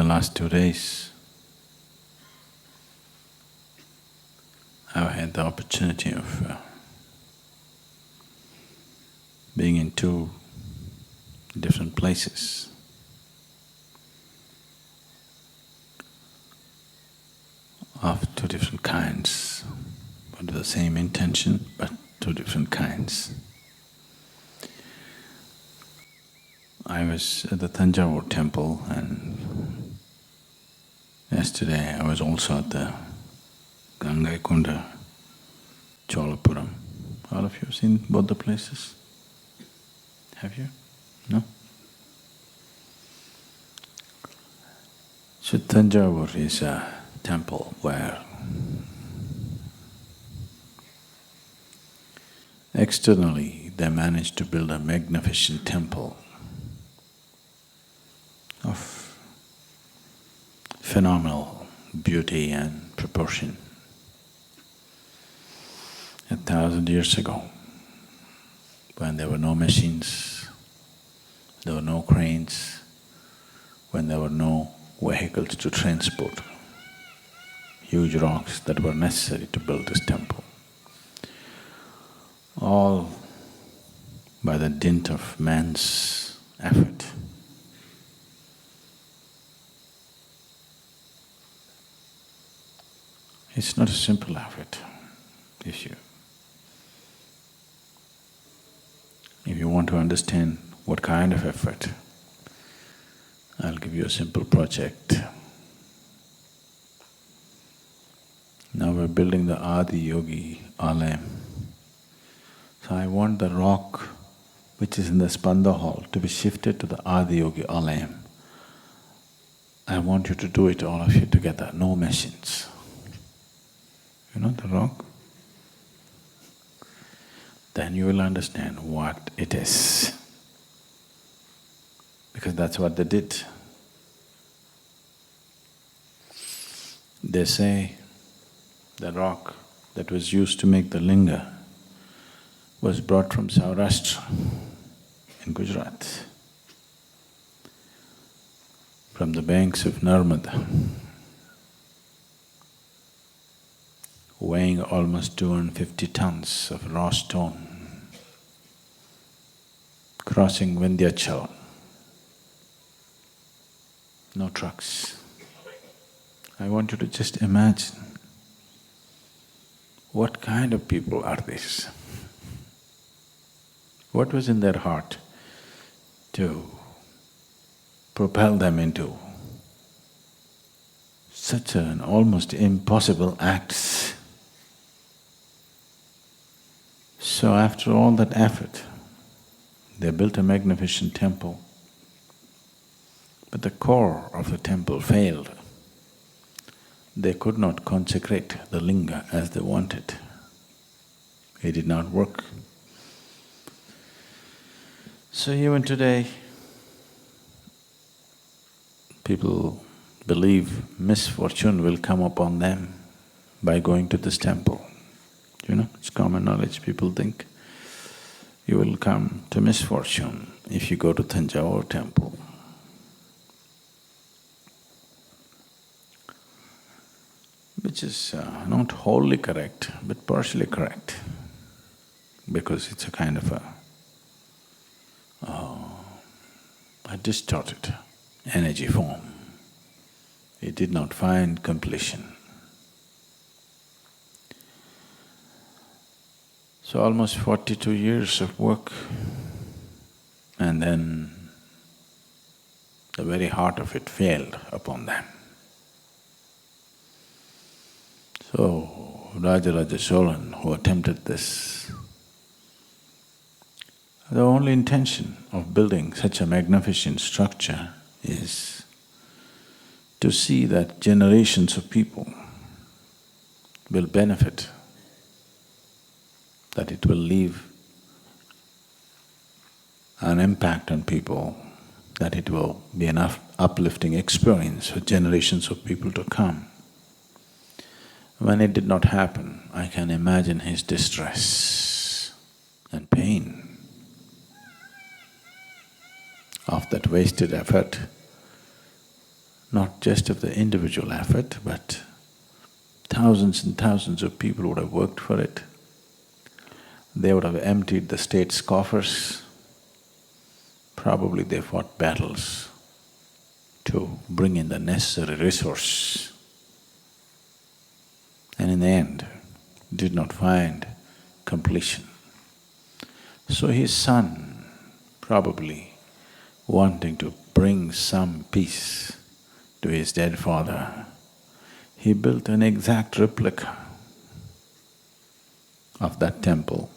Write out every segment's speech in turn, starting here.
last 2 days, I've had the opportunity of being in 2 different places. Of 2 different kinds, but the same intention, but 2 different kinds. I was at the Thanjavur temple, and yesterday I was also at the Gangaikunda, Cholapuram. All of you have seen both the places? Have you? No? So Thanjavur is a temple where externally they managed to build a magnificent temple of phenomenal beauty and proportion. 1,000 years ago, when there were no machines, there were no cranes, when there were no vehicles to transport huge rocks that were necessary to build this temple, all by the dint of man's effort. It's not a simple effort. If you want to understand what kind of effort, I'll give you a simple project. Now we're building the Adi Yogi Alayam. So I want the rock which is in the Spanda hall to be shifted to the Adi Yogi Alayam. I want you to do it, all of you together, no machines. You know the rock? Then you will understand what it is. Because that's what they did. They say the rock that was used to make the linga was brought from Saurashtra in Gujarat, from the banks of Narmada, weighing almost 250 tons of raw stone, crossing Vindhyachal. No trucks. I want you to just imagine what kind of people are these? What was in their heart to propel them into such an almost impossible act? So after all that effort, they built a magnificent temple, but the core of the temple failed. They could not consecrate the linga as they wanted. It did not work. So even today, people believe misfortune will come upon them by going to this temple. You know, it's common knowledge, people think you will come to misfortune if you go to Thanjavur temple. Which is not wholly correct, but partially correct, because it's a kind of a distorted energy form. It did not find completion. So almost 42 years of work, and then the very heart of it failed upon them. So Rajaraja Cholan, who attempted this, the only intention of building such a magnificent structure is to see that generations of people will benefit, that it will leave an impact on people, that it will be an uplifting experience for generations of people to come. When it did not happen, I can imagine his distress and pain of that wasted effort not just of the individual effort, but thousands and thousands of people would have worked for it. They would have emptied the state's coffers. Probably they fought battles to bring in the necessary resource. And in the end, did not find completion. So his son, probably wanting to bring some peace to his dead father, he built an exact replica of that temple,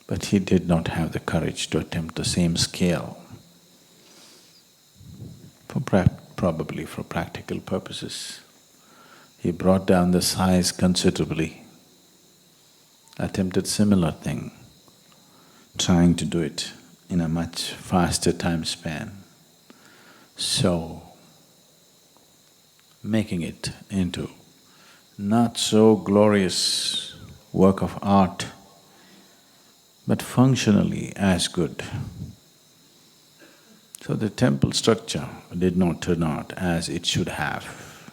but he did not have the courage to attempt the same scale, probably for practical purposes. He brought down the size considerably, attempted similar thing, trying to do it in a much faster time span. So, making it into not so glorious work of art, but functionally as good. So the temple structure did not turn out as it should have.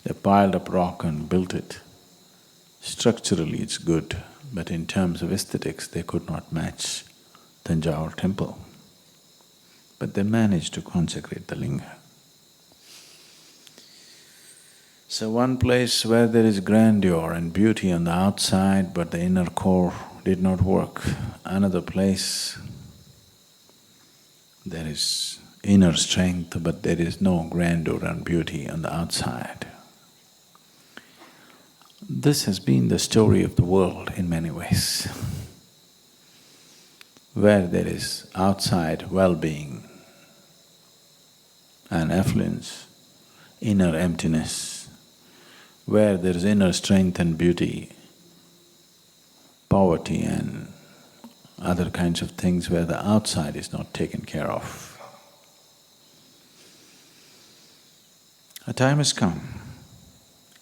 They piled up rock and built it. Structurally it's good, but in terms of aesthetics they could not match Thanjavur temple. But they managed to consecrate the linga. So one place where there is grandeur and beauty on the outside, but the inner core did not work. Another place, there is inner strength, but there is no grandeur and beauty on the outside. This has been the story of the world in many ways. Where there is outside well-being and affluence, inner emptiness, where there is inner strength and beauty, poverty and other kinds of things where the outside is not taken care of. A time has come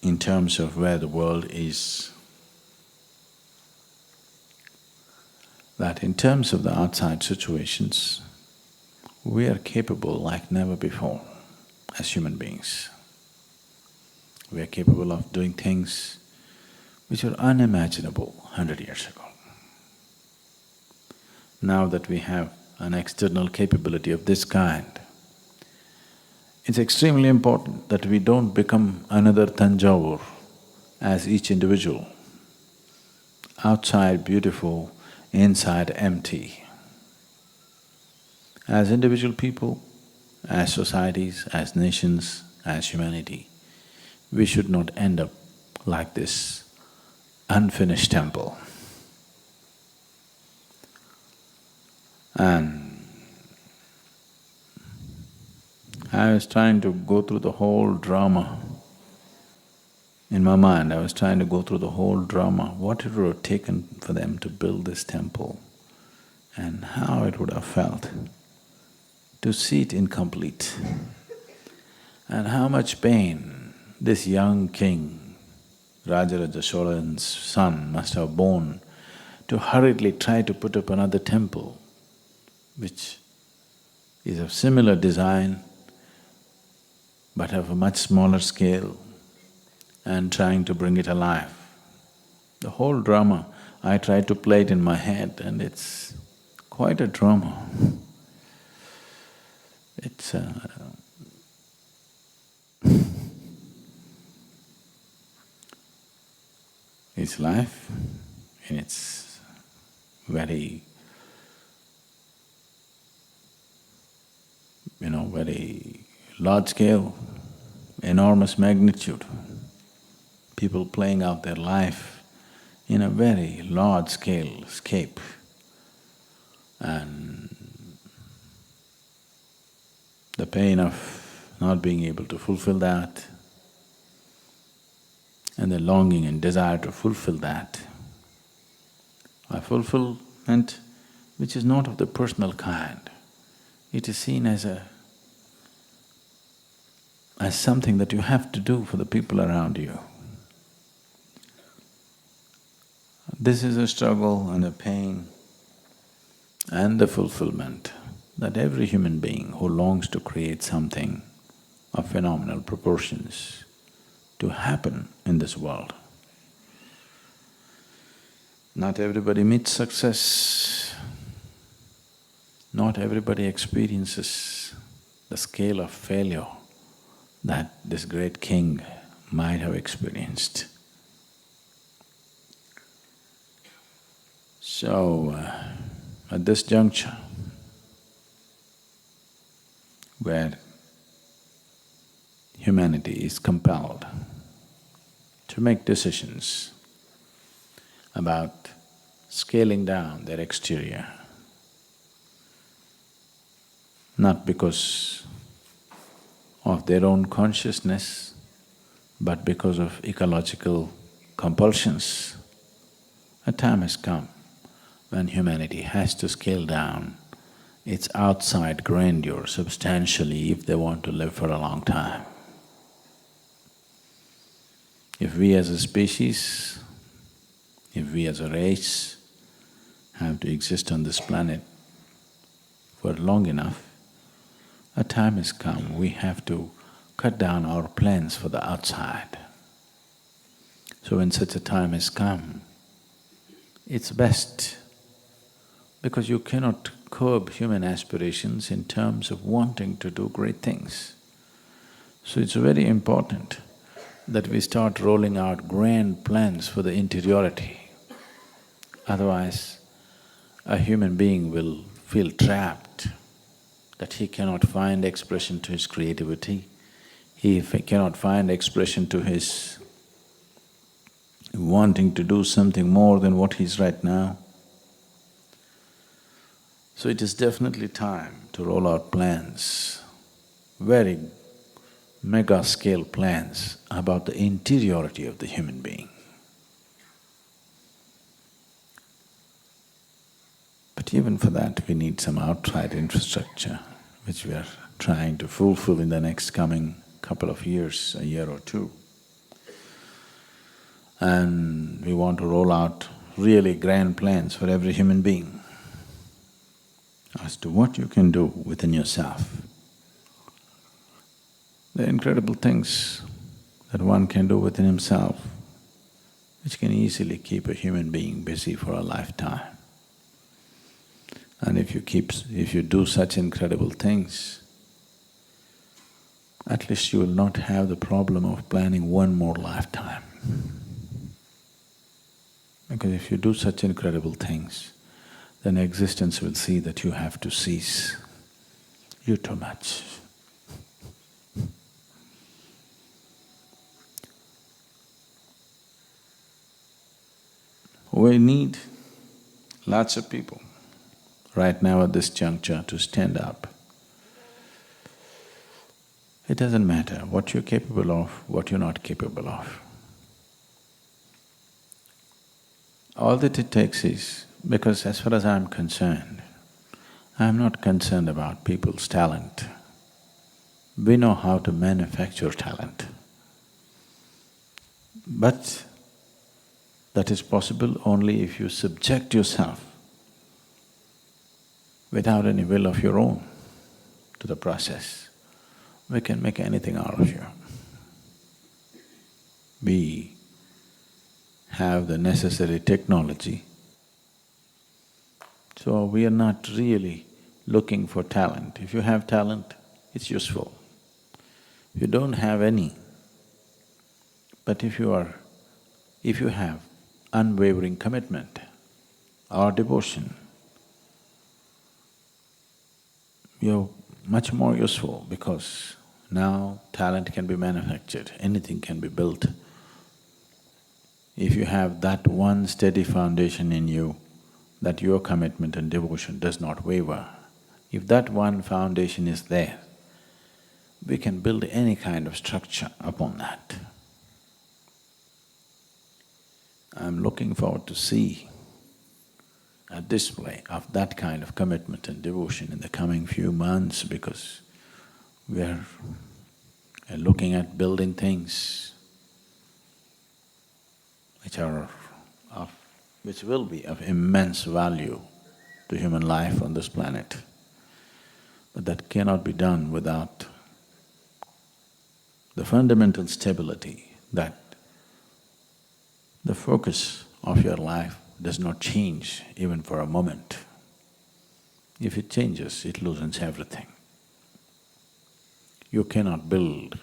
in terms of where the world is, that in terms of the outside situations, we are capable like never before as human beings. We are capable of doing things which were unimaginable 100 years ago. Now that we have an external capability of this kind, it's extremely important that we don't become another Thanjavur as each individual. Outside beautiful, inside empty. As individual people, as societies, as nations, as humanity, we should not end up like this unfinished temple. And I was trying to go through the whole drama. In my mind, I was trying to go through the whole drama, what it would have taken for them to build this temple and how it would have felt to see it incomplete, and how much pain this young king, Rajaraja Cholan's son, must have borne to hurriedly try to put up another temple which is of similar design but of a much smaller scale, and trying to bring it alive. The whole drama, I tried to play it in my head and it's quite a drama. It's it's life in its very, very large scale, enormous magnitude. People playing out their life in a very large scale scape, and the pain of not being able to fulfill that, and the longing and desire to fulfill that. A fulfillment which is not of the personal kind. It is seen as something that you have to do for the people around you. This is a struggle and a pain and the fulfillment that every human being who longs to create something of phenomenal proportions to happen in this world, not everybody meets success, not everybody experiences the scale of failure that this great king might have experienced. So, at this juncture, where humanity is compelled to make decisions about scaling down their exterior, not because of their own consciousness, but because of ecological compulsions, a time has come when humanity has to scale down its outside grandeur substantially if they want to live for a long time. If we as a species, if we as a race have to exist on this planet for long enough, a time has come we have to cut down our plans for the outside. So when such a time has come, it's best, because you cannot curb human aspirations in terms of wanting to do great things. So it's very important that we start rolling out grand plans for the interiority. Otherwise, a human being will feel trapped, that he cannot find expression to his creativity, he cannot find expression to his wanting to do something more than what he is right now. So it is definitely time to roll out plans, very mega-scale plans about the interiority of the human being. But even for that, we need some outside infrastructure, which we are trying to fulfill in the next coming couple of years, a year or two. And we want to roll out really grand plans for every human being as to what you can do within yourself. There are incredible things that one can do within himself, which can easily keep a human being busy for a lifetime. And if you do such incredible things, at least you will not have the problem of planning one more lifetime. Because if you do such incredible things, then existence will see that you have to cease. You're too much. We need lots of people right now at this juncture to stand up. It doesn't matter what you're capable of, what you're not capable of. All that it takes is, because as far as I'm concerned, I'm not concerned about people's talent. We know how to manufacture talent. But that is possible only if you subject yourself without any will of your own to the process. We can make anything out of you. We have the necessary technology, so we are not really looking for talent. If you have talent, it's useful. If you don't have any, but if you have unwavering commitment or devotion, you're much more useful, because now talent can be manufactured, anything can be built. If you have that one steady foundation in you, that your commitment and devotion does not waver, if that one foundation is there, we can build any kind of structure upon that. I'm looking forward to see a display of that kind of commitment and devotion in the coming few months, because we're looking at building things which will be of immense value to human life on this planet. But that cannot be done without the fundamental stability that the focus of your life does not change even for a moment. If it changes, it loosens everything. You cannot build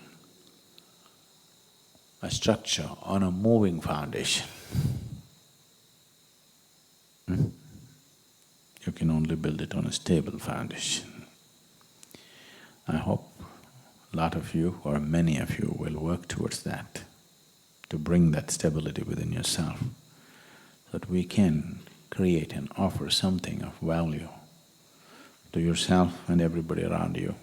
a structure on a moving foundation. You can only build it on a stable foundation. I hope a lot of you or many of you will work towards that, to bring that stability within yourself, so that we can create and offer something of value to yourself and everybody around you.